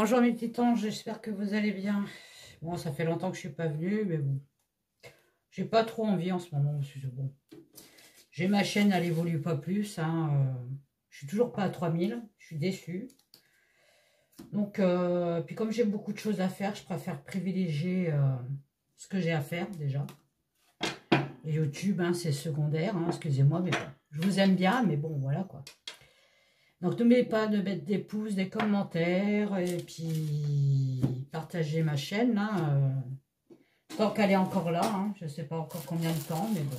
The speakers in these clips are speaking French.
Bonjour mes petits anges, j'espère que vous allez bien. Bon, ça fait longtemps que je suis pas venue, mais bon, j'ai pas trop envie en ce moment. Bon, j'ai ma chaîne, elle évolue pas plus. Je suis toujours pas à 3000, je suis déçue. Donc, puis comme j'ai beaucoup de choses à faire, je préfère privilégier ce que j'ai à faire déjà. Et YouTube, c'est secondaire, excusez-moi, mais bon, je vous aime bien, mais bon, voilà quoi. Donc n'oubliez pas de mettre des pouces, des commentaires, et puis partager ma chaîne, tant qu'elle est encore là, je ne sais pas encore combien de temps, mais bon,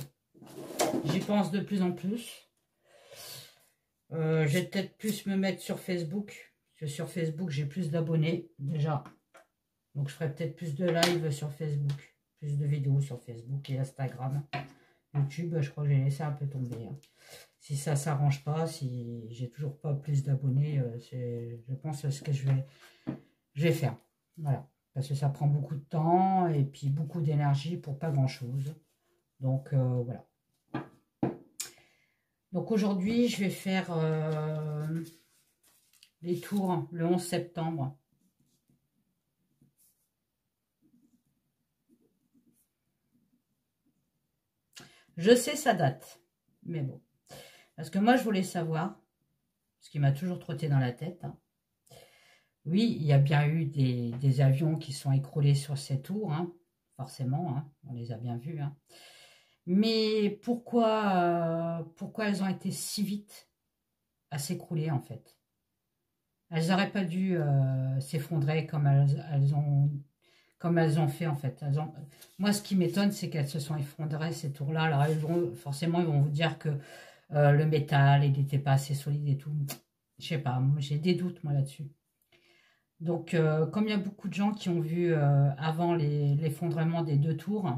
j'y pense de plus en plus. Je vais peut-être plus me mettre sur Facebook, parce que sur Facebook j'ai plus d'abonnés déjà, donc je ferai peut-être plus de live sur Facebook, plus de vidéos sur Facebook et Instagram. YouTube, je crois que j'ai laissé un peu tomber. Si ça ne s'arrange pas, si j'ai toujours pas plus d'abonnés, je pense ce que je vais faire. Voilà. Parce que ça prend beaucoup de temps et puis beaucoup d'énergie pour pas grand-chose. Donc, voilà. Donc, aujourd'hui, je vais faire les tours le 11 septembre. Je sais, ça date. Mais bon. Parce que moi, je voulais savoir, ce qui m'a toujours trotté dans la tête. Oui, il y a bien eu des avions qui sont écroulés sur ces tours, forcément, on les a bien vus. Mais pourquoi elles ont été si vite à s'écrouler, en fait? Elles n'auraient pas dû s'effondrer comme elles ont fait, en fait. Moi, ce qui m'étonne, c'est qu'elles se sont effondrées, ces tours-là. Alors, forcément, ils vont vous dire que le métal, il n'était pas assez solide et tout. Je sais pas, moi, j'ai des doutes, moi, là-dessus. Donc, comme il y a beaucoup de gens qui ont vu avant l'effondrement des deux tours,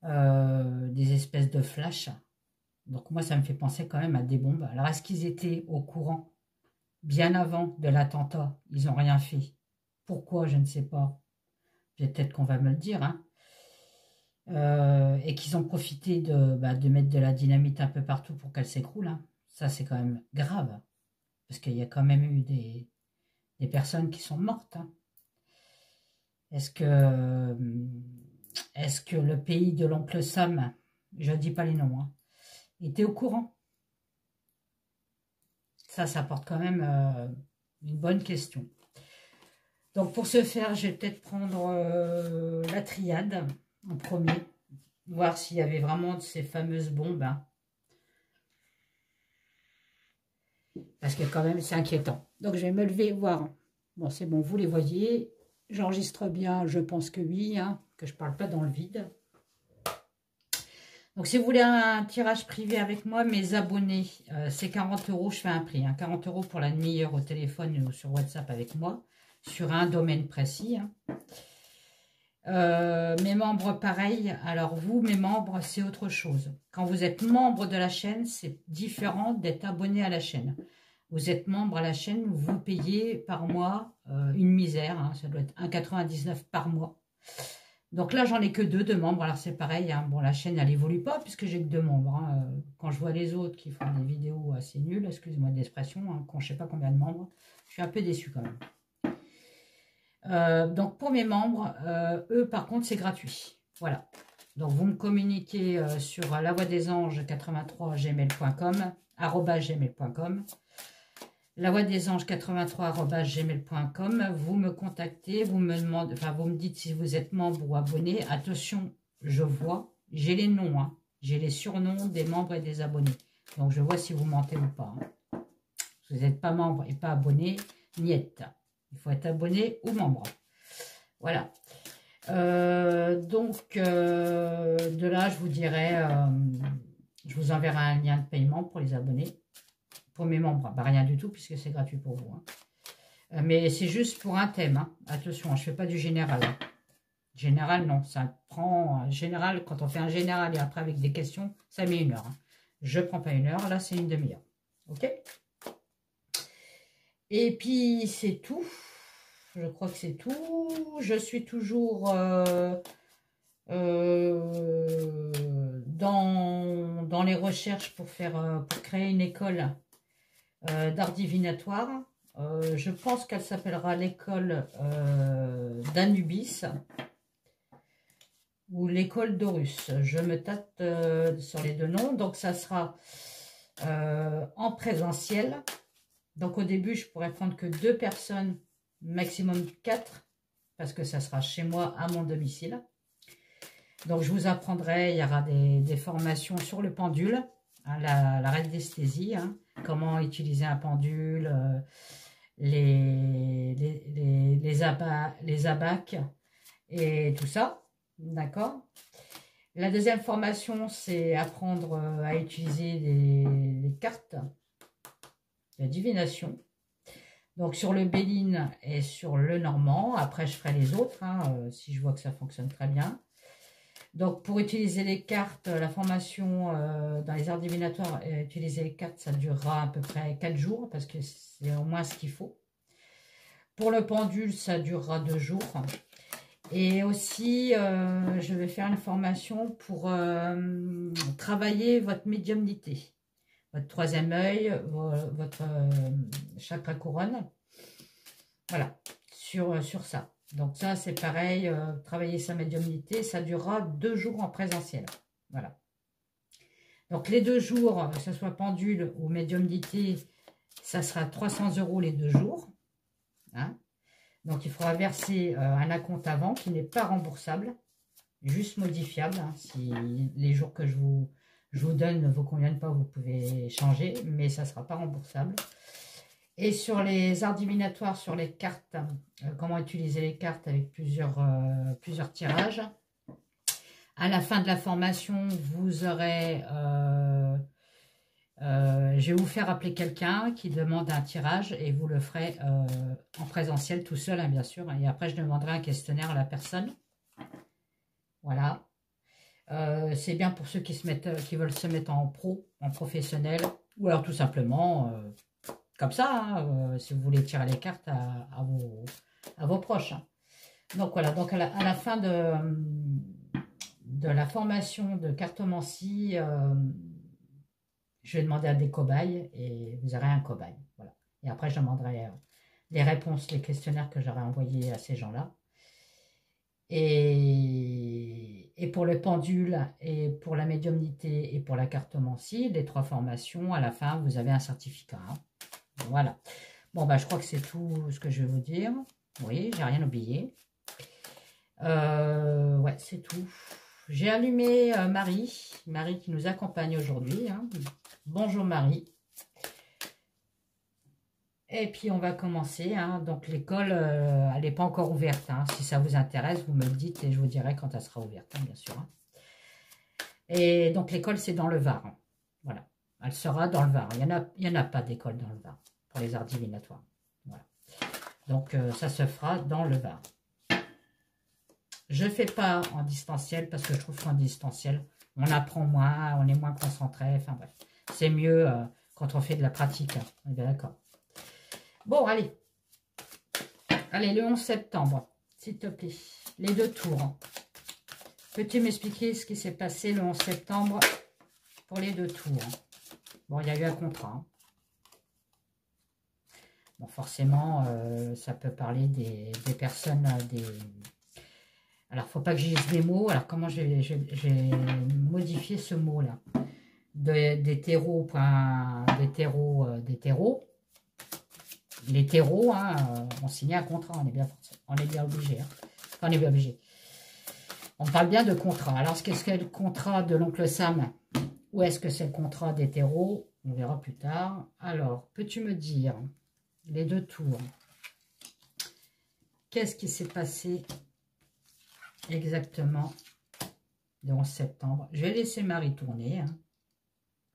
des espèces de flash, donc moi, ça me fait penser quand même à des bombes. Alors, est-ce qu'ils étaient au courant bien avant de l'attentat? Ils n'ont rien fait. Pourquoi? Je ne sais pas. Peut-être qu'on va me le dire. Et qu'ils ont profité de mettre de la dynamite un peu partout pour qu'elle s'écroule. Ça, c'est quand même grave. Parce qu'il y a quand même eu des personnes qui sont mortes. Est-ce que le pays de l'oncle Sam, je ne dis pas les noms, était au courant? Ça porte quand même une bonne question. Donc pour ce faire, je vais peut-être prendre la triade en premier, voir s'il y avait vraiment de ces fameuses bombes. Parce que quand même, c'est inquiétant. Donc je vais me lever, voir. Bon, c'est bon, vous les voyez. J'enregistre bien, je pense que oui, que je ne parle pas dans le vide. Donc, si vous voulez un tirage privé avec moi, mes abonnés, c'est 40 €, je fais un prix. 40 € pour la demi-heure au téléphone ou sur WhatsApp avec moi, sur un domaine précis. Mes membres, pareil. Alors, vous, mes membres, c'est autre chose. Quand vous êtes membre de la chaîne, c'est différent d'être abonné à la chaîne. Vous êtes membre à la chaîne, vous payez par mois une misère. Ça doit être 1,99 € par mois. Donc là, j'en ai que deux de membres. Alors c'est pareil, bon, la chaîne, elle évolue pas puisque j'ai que 2 membres. Quand je vois les autres qui font des vidéos assez nulles, excusez-moi de l'expression, quand je sais pas combien de membres, je suis un peu déçue quand même. Donc pour mes membres, eux, par contre, c'est gratuit. Voilà. Donc vous me communiquez sur lavoidesanges83@gmail.com, @gmail.com. lavoidesanges83@gmail.com. Vous me contactez, vous me demandez, enfin vous me dites si vous êtes membre ou abonné. Attention, je vois, j'ai les noms, j'ai les surnoms des membres et des abonnés. Donc je vois si vous mentez ou pas. Si vous n'êtes pas membre et pas abonné, niet. Il faut être abonné ou membre. Voilà. Donc de là, je vous dirai, je vous enverrai un lien de paiement pour les abonnés. Pour mes membres, rien du tout puisque c'est gratuit pour vous. Mais c'est juste pour un thème. Attention, je ne fais pas du général. Général, non. Ça prend général. Quand on fait un général et après avec des questions, ça met 1 heure. Je ne prends pas 1 heure. Là, c'est une demi-heure. OK? Et puis, c'est tout. Je crois que c'est tout. Je suis toujours dans les recherches pour créer une école d'art divinatoire. Je pense qu'elle s'appellera l'école d'Anubis ou l'école d'Horus. Je me tâte sur les deux noms. Donc, ça sera en présentiel. Donc, au début, je pourrais prendre que 2 personnes, maximum 4, parce que ça sera chez moi, à mon domicile. Donc, je vous apprendrai, il y aura des formations sur le pendule, hein, la radiesthésie, hein, comment utiliser un pendule, les abacs et tout ça, d'accord. La deuxième formation, c'est apprendre à utiliser les cartes de divination. Donc sur le Béline et sur le Normand. Après, je ferai les autres, hein, si je vois que ça fonctionne très bien. Donc pour utiliser les cartes, la formation dans les arts divinatoires, utiliser les cartes, ça durera à peu près 4 jours, parce que c'est au moins ce qu'il faut. Pour le pendule, ça durera 2 jours. Et aussi, je vais faire une formation pour travailler votre médiumnité. Votre troisième œil, votre chakra couronne. Voilà, sur ça. Donc ça, c'est pareil, travailler sa médiumnité, ça durera 2 jours en présentiel. Voilà. Donc les 2 jours, que ce soit pendule ou médiumnité, ça sera 300 € les 2 jours. Hein. Donc il faudra verser un acompte avant qui n'est pas remboursable, juste modifiable. Hein. Si les jours que je vous donne ne vous conviennent pas, vous pouvez changer, mais ça ne sera pas remboursable. Et sur les arts divinatoires, sur les cartes, comment utiliser les cartes avec plusieurs tirages. À la fin de la formation, vous aurez... je vais vous faire appeler quelqu'un qui demande un tirage et vous le ferez en présentiel tout seul, hein, bien sûr. Et après, je demanderai un questionnaire à la personne. Voilà. C'est bien pour ceux qui veulent se mettre en pro, en professionnel, ou alors tout simplement comme ça, hein, si vous voulez tirer les cartes à vos proches. Hein. Donc voilà, donc à la fin de la formation de cartomancie, je vais demander à des cobayes et vous aurez un cobaye. Voilà. Et après, je demanderai les réponses, les questionnaires que j'aurai envoyés à ces gens-là. Et pour le pendule, et pour la médiumnité, et pour la cartomancie, les 3 formations, à la fin, vous avez un certificat. Hein. Voilà. Bon, bah, je crois que c'est tout ce que je vais vous dire. Oui, j'ai rien oublié. Ouais, c'est tout. J'ai allumé Marie qui nous accompagne aujourd'hui. Hein. Bonjour Marie. Et puis on va commencer. Hein. Donc l'école, elle n'est pas encore ouverte. Hein. Si ça vous intéresse, vous me le dites et je vous dirai quand elle sera ouverte, hein, bien sûr. Hein. Et donc l'école, c'est dans le Var. Hein. Voilà. Elle sera dans le Var. Il y en a pas d'école dans le Var pour les arts divinatoires. Voilà. Donc ça se fera dans le Var. Je ne fais pas en distanciel parce que je trouve qu'en distanciel, on apprend moins, on est moins concentré. Enfin bref, c'est mieux quand on fait de la pratique. Hein. On est bien d'accord. Bon, allez. Allez, le 11 septembre, s'il te plaît. Les 2 tours. Peux-tu m'expliquer ce qui s'est passé le 11 septembre pour les 2 tours? Bon, il y a eu un contrat. Hein. Bon, forcément, ça peut parler des personnes, Alors, il ne faut pas que je dise des mots. Alors, comment je vais modifier ce mot-là? Des terreaux. Les terreaux, hein, on signe un contrat. On est bien obligé. Hein. Enfin, on est bien obligé. On parle bien de contrat. Alors, est-ce que c'est le contrat de l'oncle Sam ou est-ce que c'est le contrat des terreaux? On verra plus tard. Alors, peux-tu me dire les 2 tours? Qu'est-ce qui s'est passé exactement le 11 septembre? Je vais laisser Marie tourner. Hein.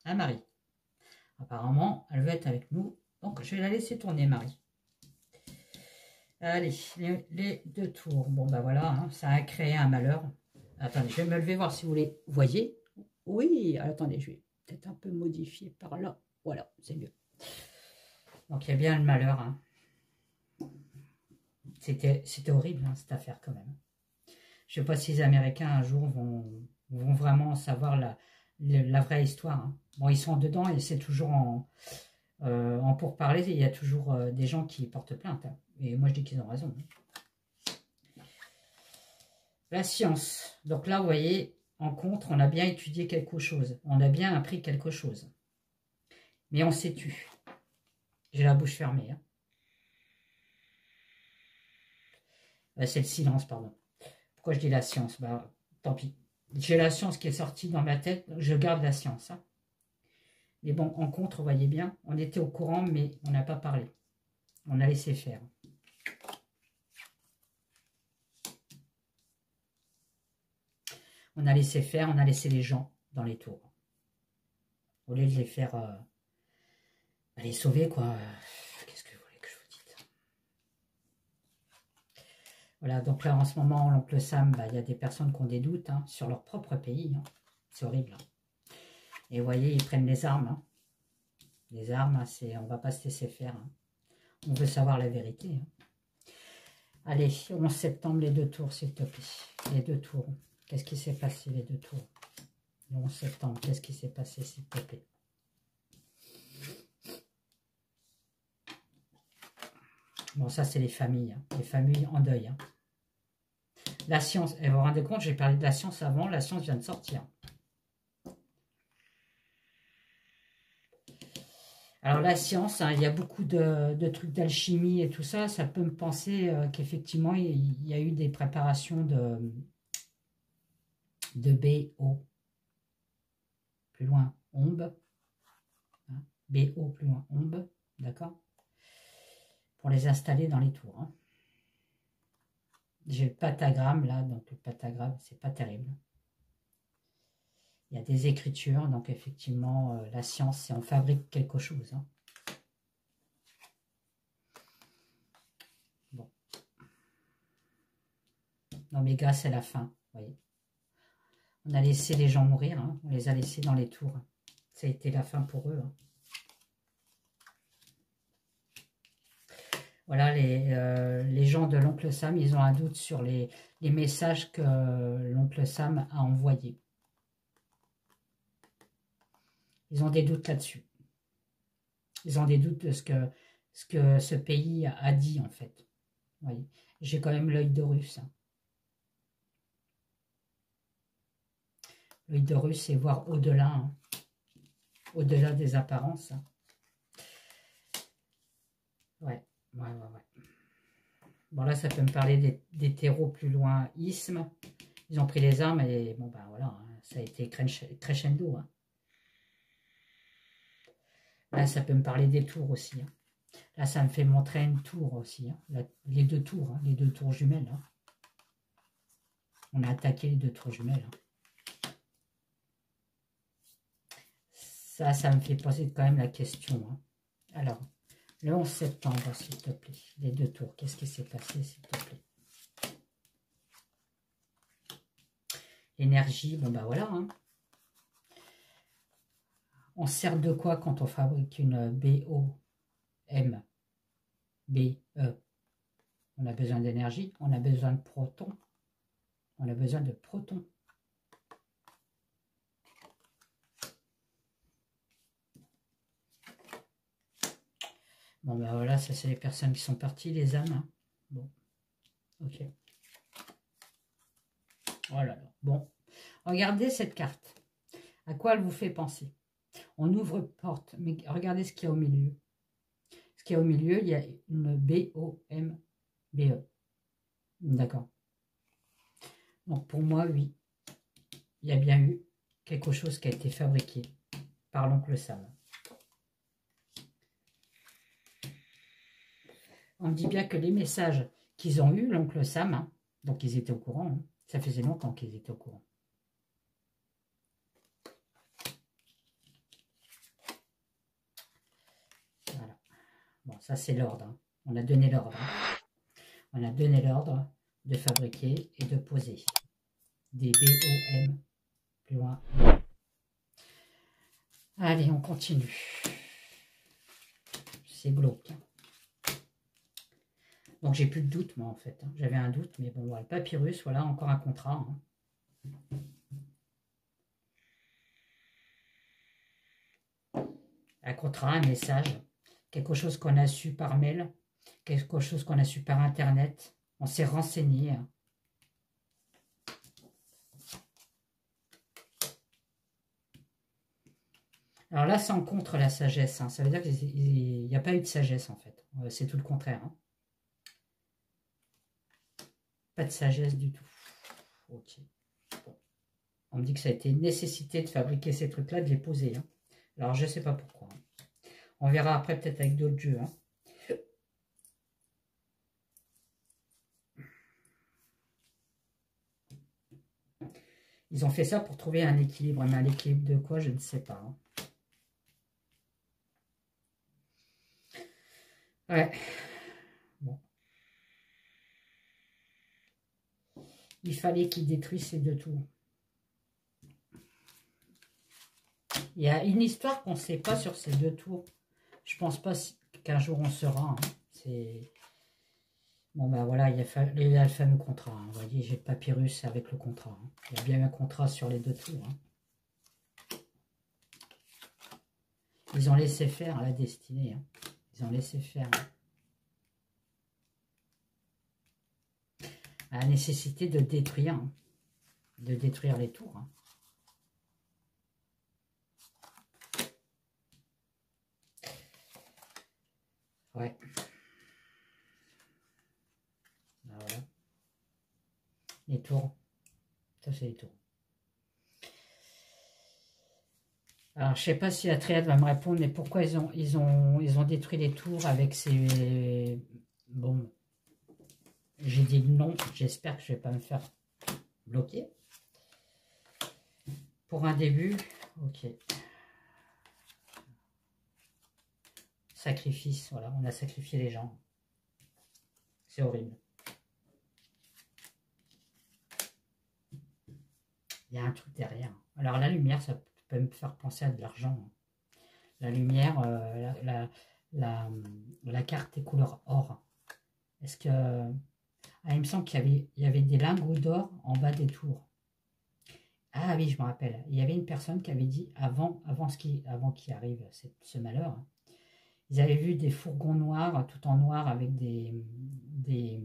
Hein, Marie? Apparemment, elle veut être avec nous. Donc, je vais la laisser tourner, Marie. Allez, les 2 tours. Bon, ben voilà, hein, ça a créé un malheur. Attendez, je vais me lever voir si vous les voyez. Oui, attendez, je vais peut-être un peu modifier par là. Voilà, c'est mieux. Donc, il y a bien le malheur. Hein. C'était horrible, hein, cette affaire, quand même. Je ne sais pas si les Américains, un jour, vont vraiment savoir la vraie histoire. Hein. Bon, ils sont dedans et c'est toujours En pourparlers, il y a toujours des gens qui portent plainte. Hein. Et moi, je dis qu'ils ont raison. La science. Donc là, vous voyez, en contre, on a bien étudié quelque chose. On a bien appris quelque chose. Mais on s'est tu. J'ai la bouche fermée. Hein. C'est le silence, pardon. Pourquoi je dis la science? Bah, tant pis. J'ai la science qui est sortie dans ma tête, je garde la science. Hein. Mais bon, en contre, vous voyez bien, on était au courant, mais on n'a pas parlé. On a laissé faire. On a laissé faire, on a laissé les gens dans les tours. Au lieu de les faire... les sauver, quoi. Qu'est-ce que vous voulez que je vous dise? Voilà, donc là, en ce moment, l'oncle Sam, bah, y a des personnes qui ont des doutes hein, sur leur propre pays. Hein. C'est horrible. Hein. Et vous voyez, ils prennent les armes. Hein. Les armes, c'est, on va pas se laisser faire. Hein. On veut savoir la vérité. Hein. Allez, 11 septembre, les 2 tours, s'il te plaît. Les 2 tours. Qu'est-ce qui s'est passé, les 2 tours? Le 11 septembre, qu'est-ce qui s'est passé, s'il te plaît? Bon, ça, c'est les familles. Hein. Les familles en deuil. Hein. La science, et vous vous rendez compte, j'ai parlé de la science avant, la science vient de sortir. Alors la science, hein, il y a beaucoup de trucs d'alchimie et tout ça, ça peut me penser qu'effectivement, il y a eu des préparations de BO, plus loin, ombe, hein, BO, plus loin, ombe, d'accord, pour les installer dans les tours. Hein. J'ai le pentagramme là, donc le pentagramme, c'est pas terrible. Il y a des écritures, donc effectivement, la science, c'est on fabrique quelque chose. Hein. Bon. Non mais gars, c'est la fin, vous voyez. On a laissé les gens mourir, hein. On les a laissés dans les tours. Ça a été la fin pour eux. Hein. Voilà, les gens de l'oncle Sam, ils ont un doute sur les messages que l'oncle Sam a envoyés. Ils ont des doutes là-dessus. Ils ont des doutes de ce que ce pays a dit, en fait. Oui. J'ai quand même l'œil d'Horus. Hein. L'œil d'Horus, c'est voir au-delà. Hein. Au-delà des apparences. Hein. Ouais. Bon, là, ça peut me parler des terreaux plus loin, isthme. Ils ont pris les armes et bon, ben voilà, hein, ça a été crescendo. Hein. Là, ça peut me parler des tours aussi. Hein. Là, ça me fait montrer une tour aussi. Hein. Les 2 tours, hein, les 2 tours jumelles. Hein. On a attaqué les 2 tours jumelles. Hein. Ça me fait poser quand même la question. Hein. Alors, le 11 septembre, s'il te plaît. Les 2 tours, qu'est-ce qui s'est passé, s'il te plaît? L'énergie, bon, bah voilà. Hein. On sert de quoi quand on fabrique une BOM? BE. On a besoin d'énergie, on a besoin de protons. On a besoin de protons. Bon, ben voilà, ça c'est les personnes qui sont parties, les âmes. Hein. Bon, ok. Oh là là, bon. Regardez cette carte. À quoi elle vous fait penser? On ouvre porte, mais regardez ce qu'il y a au milieu. Ce qu'il y a au milieu, il y a une B-O-M-B-E. D'accord. Donc pour moi, oui, il y a bien eu quelque chose qui a été fabriqué par l'oncle Sam. On dit bien que les messages qu'ils ont eus, l'oncle Sam, hein, donc ils étaient au courant, hein, ça faisait longtemps qu'ils étaient au courant. Voilà. Bon, ça c'est l'ordre. Hein. On a donné l'ordre. Hein. On a donné l'ordre de fabriquer et de poser des BOM plus loin. Allez, on continue. C'est glauque. Hein. Donc j'ai plus de doute moi en fait. Hein. J'avais un doute, mais bon, voilà, le papyrus, voilà, encore un contrat. Hein. Un contrat, un message, quelque chose qu'on a su par mail, quelque chose qu'on a su par Internet. On s'est renseigné. Alors là, c'est en contre la sagesse. Hein. Ça veut dire qu'il n'y a pas eu de sagesse, en fait. C'est tout le contraire. Hein. Pas de sagesse du tout. Ok. Bon. On me dit que ça a été une nécessité de fabriquer ces trucs-là, de les poser. Hein. Alors, je ne sais pas pourquoi. Hein. On verra après, peut-être avec d'autres jeux. Hein. Ils ont fait ça pour trouver un équilibre. Mais un équilibre de quoi, je ne sais pas. Hein. Ouais. Bon. Il fallait qu'ils détruisent ces deux tours. Il y a une histoire qu'on ne sait pas sur ces deux tours. Je pense pas qu'un jour on saura. Hein. C'est... Bon ben voilà, il y a le fameux contrat. Hein. Vous voyez, j'ai le papyrus avec le contrat. Hein. Il y a bien un contrat sur les deux tours. Hein. Ils ont laissé faire la destinée. Hein. Ils ont laissé faire. Hein. La nécessité de détruire. Hein. De détruire les tours. Hein. Ouais. Ah, voilà. Les tours. Ça, c'est les tours. Alors, je sais pas si la triade va me répondre, mais pourquoi ils ont détruit les tours avec ces... Bon. J'ai dit non. J'espère que je vais pas me faire bloquer. Pour un début, ok. Sacrifice, voilà, on a sacrifié les gens. C'est horrible. Il y a un truc derrière. Alors la lumière, ça peut me faire penser à de l'argent. La lumière, la carte est couleur or. Est-ce que... Ah, il me semble qu'il y avait des lingots d'or en bas des tours. Ah oui, je me rappelle. Il y avait une personne qui avait dit, avant qu'il arrive ce malheur, ils avaient vu des fourgons noirs, tout en noir, avec des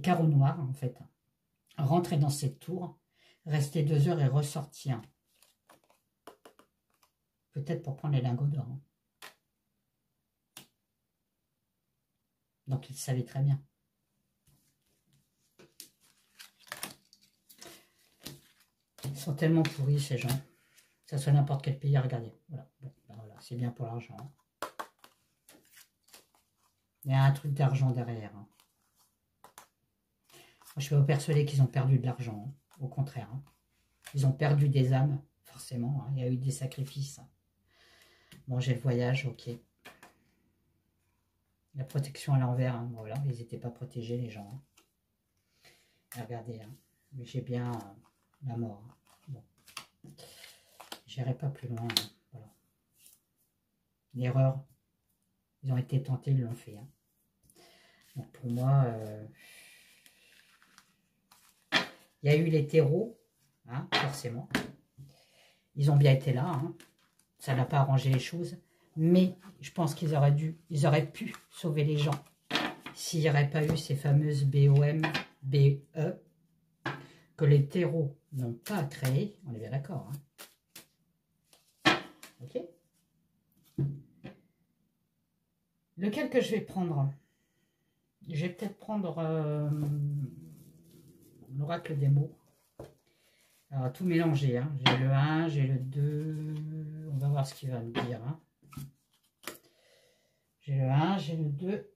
carreaux noirs, en fait. Rentrer dans cette tour, rester 2 heures et ressortir. Peut-être pour prendre les lingots d'or. Hein. Donc, ils savaient très bien. Ils sont tellement pourris, ces gens. Que ça soit n'importe quel pays à regarder. Voilà, bon, ben voilà, c'est bien pour l'argent. Hein. Il y a un truc d'argent derrière. Hein. Moi, je suis pas persuadé qu'ils ont perdu de l'argent. Hein. Au contraire. Hein. Ils ont perdu des âmes, forcément. Hein. Il y a eu des sacrifices. Hein. Bon, j'ai le voyage, ok. La protection à l'envers. Hein. Voilà, ils n'étaient pas protégés, les gens. Hein. Regardez. Hein. Mais j'ai bien la mort. Hein. Bon. J'irai pas plus loin. Hein. Voilà. L'erreur. Ils ont été tentés, ils l'ont fait. Hein. Donc pour moi, il y a eu les terreaux, hein, forcément. Ils ont bien été là. Hein. Ça n'a pas arrangé les choses. Mais je pense qu'ils auraient pu sauver les gens s'il n'y aurait pas eu ces fameuses BOM, BE, que les terreaux n'ont pas créé. On est bien d'accord. Hein. Ok. Lequel que je vais prendre? Je vais peut-être prendre l'oracle des mots. Alors, tout mélanger. Hein. J'ai le 1, j'ai le 2. On va voir ce qu'il va me dire. Hein. J'ai le 1, j'ai le 2.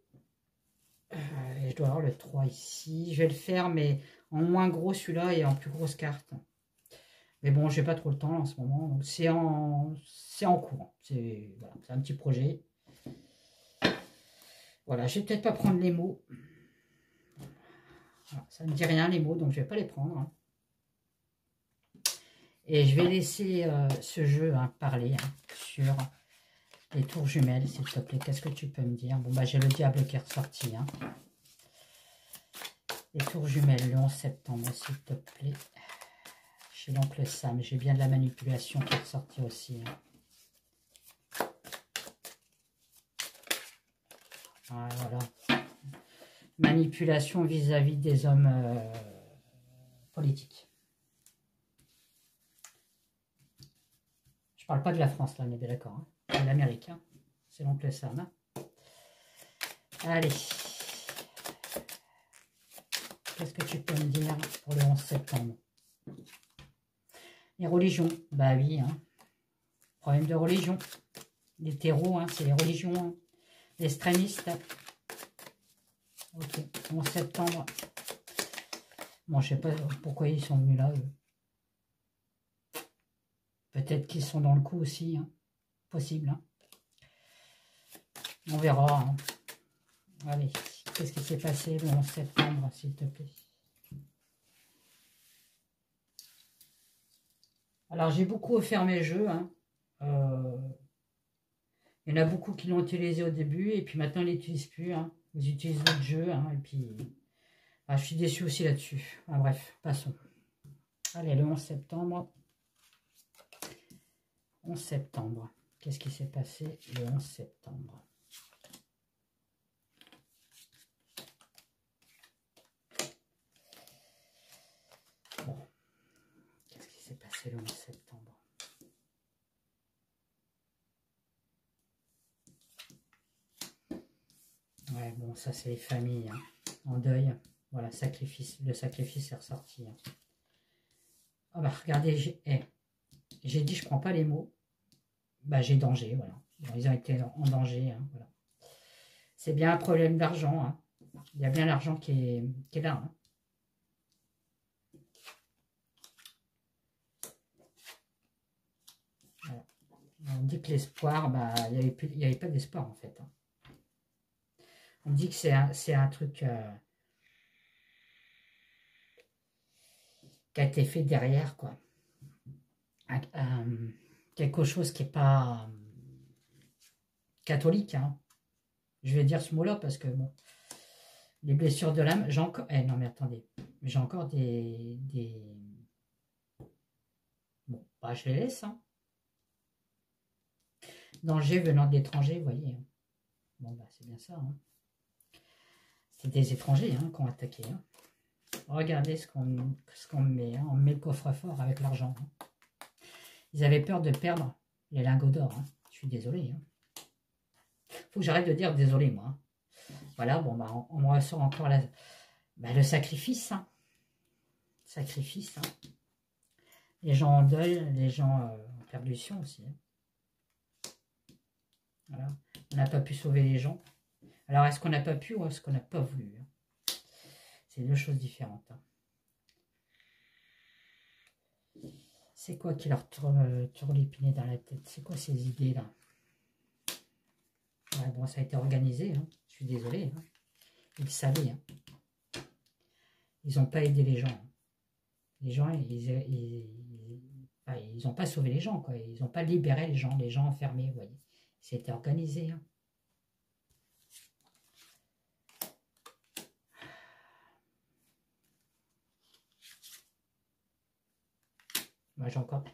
Et je dois avoir le 3 ici. Je vais le faire, mais en moins gros celui-là et en plus grosse carte. Mais bon, j'ai pas trop le temps là, en ce moment. C'est en cours. C'est voilà, un petit projet. Voilà, je vais peut-être pas prendre les mots. Voilà, ça ne me dit rien les mots, donc je vais pas les prendre. Hein. Et je vais laisser ce jeu hein, parler hein, sur les tours jumelles, s'il te plaît. Qu'est-ce que tu peux me dire? Bon, bah j'ai le diable qui est ressorti. Hein. Les tours jumelles, le 11 septembre, s'il te plaît. Chez l'oncle Sam, j'ai bien de la manipulation qui est ressortie aussi. Hein. Ah, voilà. Manipulation vis-à-vis des hommes politiques. Je parle pas de la France, là, on est bien d'accord. Hein. C'est l'Amérique. Hein. C'est l'oncle Sam. Hein. Allez. Qu'est-ce que tu peux me dire pour le 11 septembre? Les religions. Bah oui. Hein. Problème de religion. Les terreaux, hein, c'est les religions. Hein. Les extrémistes. Ok. 11 septembre. Bon, je sais pas pourquoi ils sont venus là, eux. Peut-être qu'ils sont dans le coup aussi. Hein. Possible. Hein. On verra. Hein. Allez. Qu'est-ce qui s'est passé le 11 septembre, s'il te plaît? Alors, j'ai beaucoup offert mes jeux. Hein. Il y en a beaucoup qui l'ont utilisé au début, et puis maintenant, ils ne l'utilisent plus. Hein. Ils utilisent d'autres jeux, hein, et puis... Ah, je suis déçu aussi là-dessus. Ah, bref, passons. Allez, le 11 septembre. 11 septembre. Qu'est-ce qui s'est passé le 11 septembre? Bon. Qu'est-ce qui s'est passé le 11 septembre? Ouais, bon, ça, c'est les familles, hein, en deuil. Voilà, sacrifice. Le sacrifice est ressorti. Hein. Ah bah, regardez, j'ai dit, je prends pas les mots. Bah, j'ai danger, voilà. Bon, ils ont été en danger, hein, voilà. C'est bien un problème d'argent. Hein. Il y a bien l'argent qui est là. Hein. Voilà. On dit que l'espoir, bah, il n'y avait pas d'espoir, en fait. Hein. On dit que c'est un truc qui a été fait derrière, quoi. Quelque chose qui n'est pas catholique, hein. Je vais dire ce mot-là parce que, bon, les blessures de l'âme, j'ai encore... non, mais attendez. J'ai encore des... Bon, bah, je les laisse, hein. Danger venant de l'étranger, vous voyez. Hein. Bon, bah, c'est bien ça, hein. C'est des étrangers, hein, qui ont attaqué, hein. Regardez ce qu'on met, hein. On met le coffre-fort avec l'argent. Hein. Ils avaient peur de perdre les lingots d'or. Hein. Je suis désolé. Hein. Faut que j'arrête de dire désolé, moi. Hein. Voilà, bon, bah, on me ressort encore le sacrifice. Hein. Sacrifice. Hein. Les gens en deuil, les gens en perdition aussi. Hein. Voilà. On n'a pas pu sauver les gens. Alors, est-ce qu'on n'a pas pu ou est-ce qu'on n'a pas voulu? Hein. C'est deux choses différentes. Hein. C'est quoi qui leur turlupinait dans la tête? C'est quoi ces idées-là? Ouais, bon, ça a été organisé. Hein. Je suis désolé. Hein. Ils savaient. Hein. Ils n'ont pas aidé les gens. Hein. Les gens, ils n'ont pas sauvé les gens. Quoi. Ils n'ont pas libéré les gens enfermés. Vous voyez. C'était organisé. Hein. Moi, j'ai encore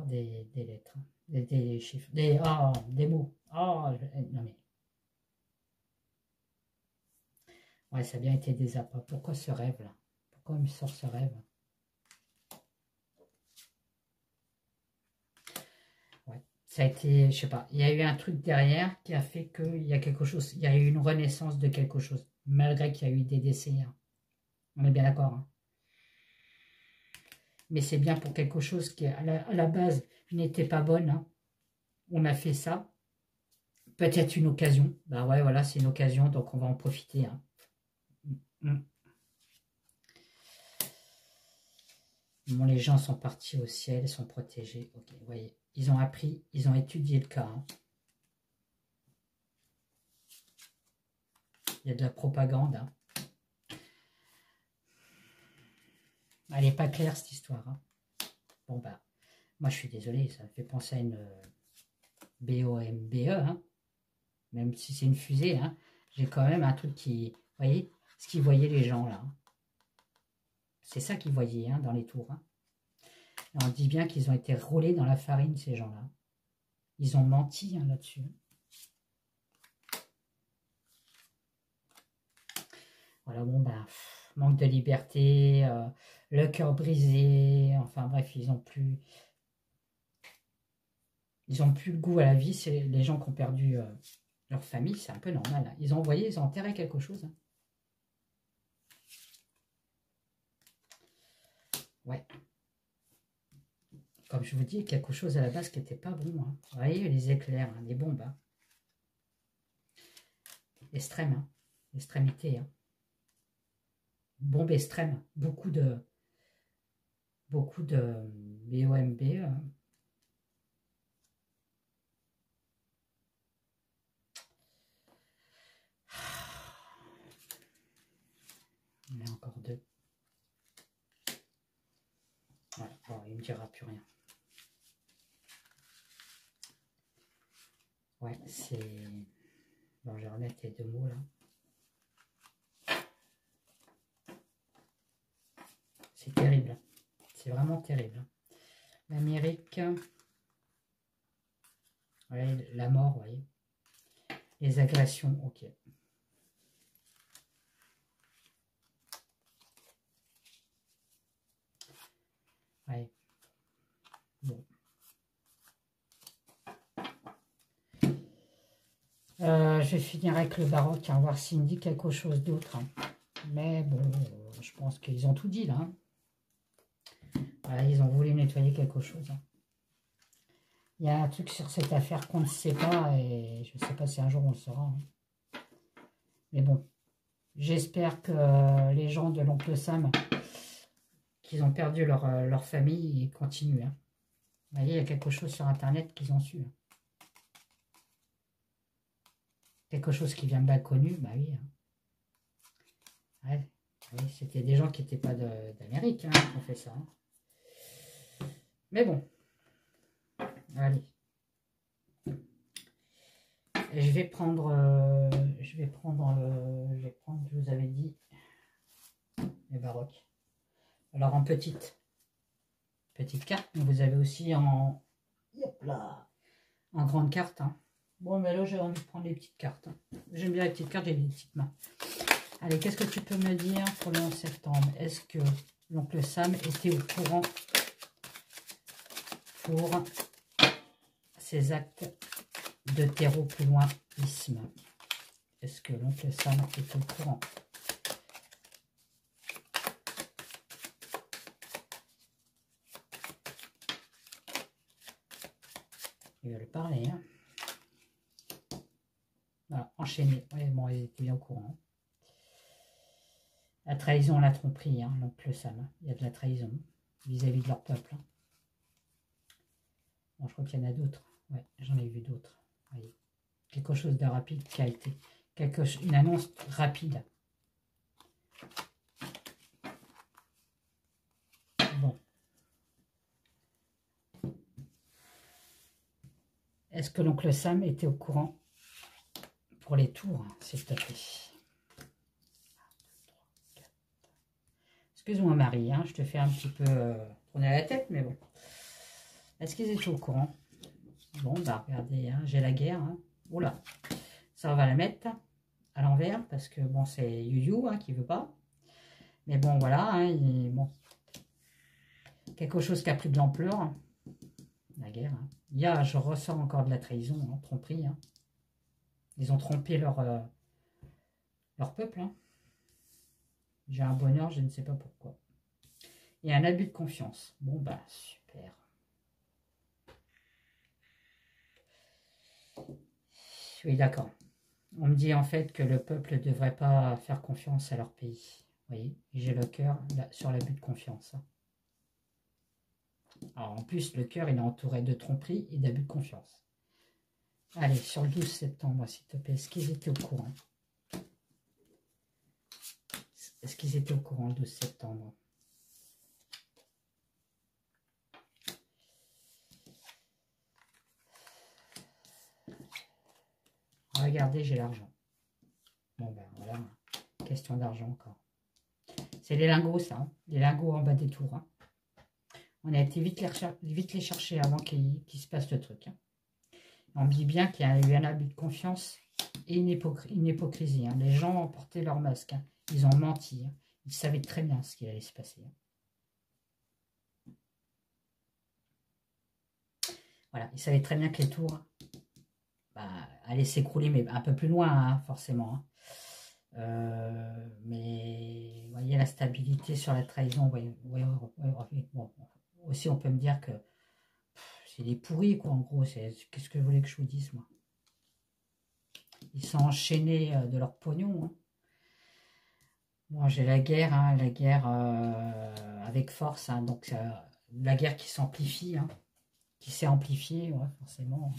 des lettres, hein. Des chiffres, des mots. Oh, non mais. Ouais, ça a bien été des appâts. Pourquoi ce rêve-là? Pourquoi il me sort ce rêve? Ouais, ça a été, je sais pas, il y a eu un truc derrière qui a fait qu'il y a quelque chose, il y a eu une renaissance de quelque chose, malgré qu'il y a eu des décès. Hein. On est bien d'accord. Hein. Mais c'est bien pour quelque chose qui, à la base, n'était pas bonne. Hein. On a fait ça. Peut-être une occasion. Bah ouais, voilà, c'est une occasion, donc on va en profiter. Hein. Bon, les gens sont partis au ciel, sont protégés. Ok, vous voyez, ils ont appris, ils ont étudié le cas. Hein. Il y a de la propagande. Hein. Elle n'est pas claire, cette histoire. Hein. Bon, bah, moi, je suis désolé, ça me fait penser à une BOMBE, hein. Même si c'est une fusée. Hein. J'ai quand même un truc qui... Vous voyez, ce qu'ils voyaient les gens, là. C'est ça qu'ils voyaient, hein, dans les tours. Hein. Et on dit bien qu'ils ont été roulés dans la farine, ces gens-là. Ils ont menti, hein, là-dessus. Voilà, bon, ben, manque de liberté, le cœur brisé, enfin bref, ils ont plus le goût à la vie. C'est les gens qui ont perdu leur famille, c'est un peu normal. Hein. Ils ont envoyé, ils ont enterré quelque chose. Hein. Ouais. Comme je vous dis, quelque chose à la base qui n'était pas bon. Hein. Vous voyez, les éclairs, hein, les bombes. Hein. Extrême, hein. Extrémité. Hein. Bombe extrême. Beaucoup de BOMB. Il y en a encore deux. Voilà. Bon, il ne me dira plus rien. Ouais, c'est... Bon, je vais remettre les deux mots là. C'est terrible. C'est vraiment terrible. L'Amérique. Ouais, la mort, vous voyez. Les agressions, ok. Ouais. Bon. Je vais finir avec le baroque, hein, voir s'il me dit quelque chose d'autre. Hein. Mais bon, je pense qu'ils ont tout dit là. Hein. Voilà, ils ont voulu nettoyer quelque chose. Hein. Il y a un truc sur cette affaire qu'on ne sait pas et je ne sais pas si un jour on le saura. Hein. Mais bon, j'espère que les gens de l'oncle Sam, qui ont perdu leur famille, ils continuent. Hein. Vous voyez, il y a quelque chose sur Internet qu'ils ont su. Hein. Quelque chose qui vient de l'inconnu, bah oui. Hein. Ouais, oui, c'était des gens qui n'étaient pas d'Amérique hein, qui ont fait ça. Hein. Mais bon. Allez. Et je vais prendre, je vous avais dit, les baroques. Alors en petite carte, mais vous avez aussi en, hop là, en grande carte. Hein. Bon, mais là j'ai envie de prendre les petites cartes. Hein. J'aime bien les petites cartes, j'ai des petites mains. Allez, qu'est-ce que tu peux me dire pour le 11 septembre? Est-ce que l'oncle Sam était au courant pour ces actes de terreau plus loin isme? Est-ce que l'oncle Sam est au courant? Ils veulent parler. Hein. Voilà, enchaîné. Oui, bon, ils étaient bien au courant. La trahison, la tromperie, hein, l'oncle Sam. Il y a de la trahison vis-à-vis de leur peuple. Hein. Bon, je crois qu'il y en a d'autres. Ouais, j'en ai vu d'autres. Quelque chose de rapide qui a été. Une annonce rapide. Bon. Est-ce que l'oncle Sam était au courant pour les tours, s'il te plaît? Excuse-moi Marie, hein, je te fais un petit peu tourner la tête, mais bon. Est-ce qu'ils étaient au courant? Bon, bah regardez, hein, j'ai la guerre. Hein. Oula, ça on va la mettre à l'envers parce que bon, c'est Yu hein, qui veut pas. Mais bon, voilà, hein, bon. Quelque chose qui a pris de l'ampleur. Hein. La guerre. Hein. Il y a, je ressens encore de la trahison, hein, tromperie. Hein. Ils ont trompé leur peuple. Hein. J'ai un bonheur, je ne sais pas pourquoi. Et un abus de confiance. Bon, bah, super. Oui, d'accord. On me dit en fait que le peuple ne devrait pas faire confiance à leur pays. Vous voyez, j'ai le cœur sur l'abus de confiance. Alors en plus, le cœur, il est entouré de tromperie et d'abus de confiance. Allez, sur le 12 septembre, s'il te plaît, est-ce qu'ils étaient au courant? Est-ce qu'ils étaient au courant le 12 septembre? Regardez, j'ai l'argent. Bon ben voilà, question d'argent encore. C'est les lingots ça, hein. Les lingots en bas des tours. Hein. On a été vite les chercher avant qu'il se passe le truc. Hein. On me dit bien qu'il y a eu un abus de confiance et une hypocrisie. Hein. Les gens ont porté leur masque. Hein. Ils ont menti. Hein. Ils savaient très bien ce qu'il allait se passer. Hein. Voilà, ils savaient très bien que les tours allaient s'écrouler, mais un peu plus loin, hein, forcément. Hein. Mais vous voyez la stabilité sur la trahison. Bon, aussi, on peut me dire que c'est des pourris, quoi, en gros. Qu'est-ce que vous voulez que je vous dise, moi? Ils sont enchaînés de leur pognon. Hein. Bon, j'ai la guerre avec force. Hein, donc, la guerre qui s'amplifie, hein, qui s'est amplifiée, ouais, forcément.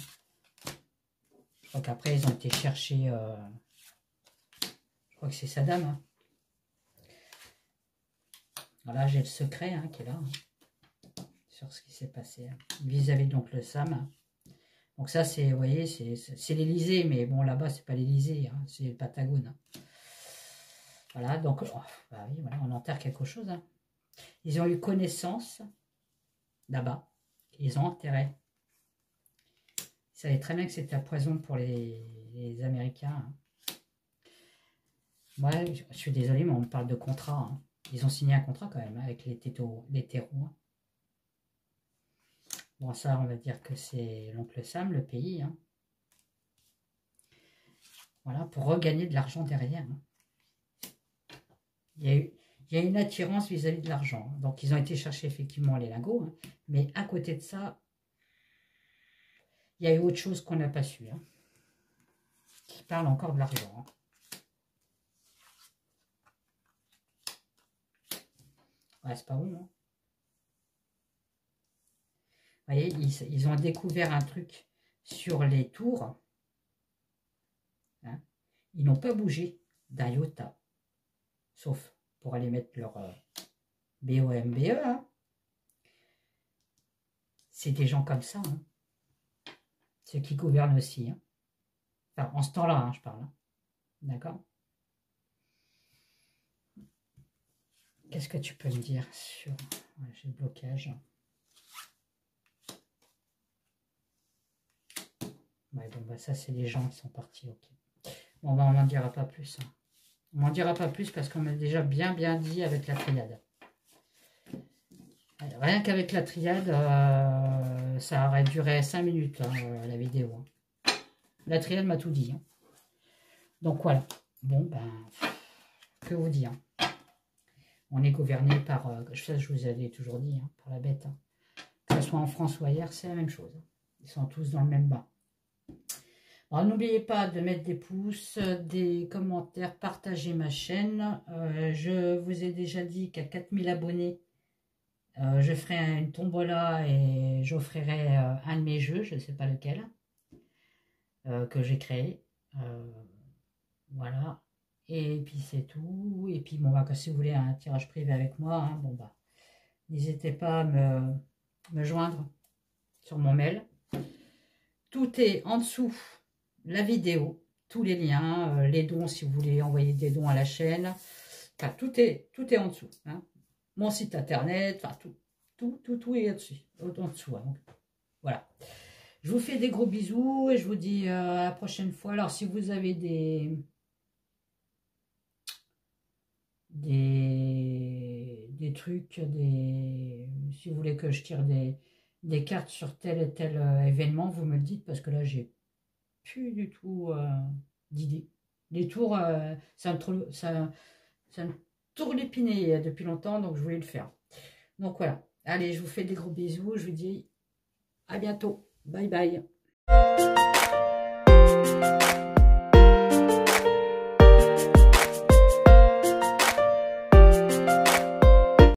Je crois qu'après, ils ont été chercher... je crois que c'est Saddam. Hein. Voilà, j'ai le secret hein, qui est là. Hein, sur ce qui s'est passé. Hein, vis-à-vis de l'oncle Sam. Hein. Donc ça, c'est, vous voyez, c'est l'Elysée. Mais bon, là-bas, c'est pas l'Elysée. Hein, c'est le Patagone. Hein. Voilà, donc, oh, bah oui, voilà, on enterre quelque chose. Hein. Ils ont eu connaissance là-bas. Ils ont enterré. Ils savaient très bien que c'était un poison pour les Américains. Hein. Moi, je suis désolé, mais on me parle de contrat. Hein. Ils ont signé un contrat quand même hein, avec les terreaux. Hein. Bon, ça, on va dire que c'est l'oncle Sam, le pays. Hein. Voilà, pour regagner de l'argent derrière. Hein. Il y a une attirance vis-à-vis de l'argent. Donc, ils ont été chercher effectivement les lingots. Hein. Mais à côté de ça, il y a eu autre chose qu'on n'a pas su. Hein. Qui parle encore de l'argent. Hein. Ouais, c'est pas bon. Hein. Vous voyez, ils ont découvert un truc sur les tours. Hein. Ils n'ont pas bougé d'un iota. Sauf pour aller mettre leur BOMBE. Hein. C'est des gens comme ça. Hein. Ceux qui gouvernent aussi. Hein. Enfin, en ce temps-là, hein, je parle. Hein. D'accord? Qu'est-ce que tu peux me dire sur... Ouais, j'ai le blocage. Ouais, bon, bah, ça, c'est les gens qui sont partis. Ok. Bon, bah, on n'en dira pas plus. Hein. On n'en dira pas plus parce qu'on m'a déjà bien dit avec la triade. Rien qu'avec la triade, ça aurait duré 5 minutes, hein, la vidéo. Hein. La triade m'a tout dit. Hein. Donc voilà. Bon, ben, que vous dire. On est gouverné par, ça je vous avais toujours dit, hein, par la bête. Hein. Que ce soit en France ou ailleurs, c'est la même chose. Ils sont tous dans le même bain. Alors n'oubliez pas de mettre des pouces, des commentaires, partager ma chaîne. Je vous ai déjà dit qu'à 4000 abonnés, je ferai une tombola et j'offrirai un de mes jeux, je ne sais pas lequel, que j'ai créé. Voilà. Et puis c'est tout. Et puis bon, bah, si vous voulez un tirage privé avec moi, hein, bon bah, n'hésitez pas à me joindre sur mon mail. Tout est en dessous, la vidéo, tous les liens, les dons si vous voulez envoyer des dons à la chaîne. Enfin, tout est en dessous. Hein. Mon site internet, enfin tout est dessus, en dessous. Hein, donc, voilà. Je vous fais des gros bisous et je vous dis à la prochaine fois. Alors si vous avez des trucs, si vous voulez que je tire des cartes sur tel et tel événement, vous me le dites parce que là j'ai plus du tout d'idées. Les tours, ça me tourlupinait depuis longtemps, donc je voulais le faire. Donc voilà, allez, je vous fais des gros bisous, je vous dis à bientôt, bye bye.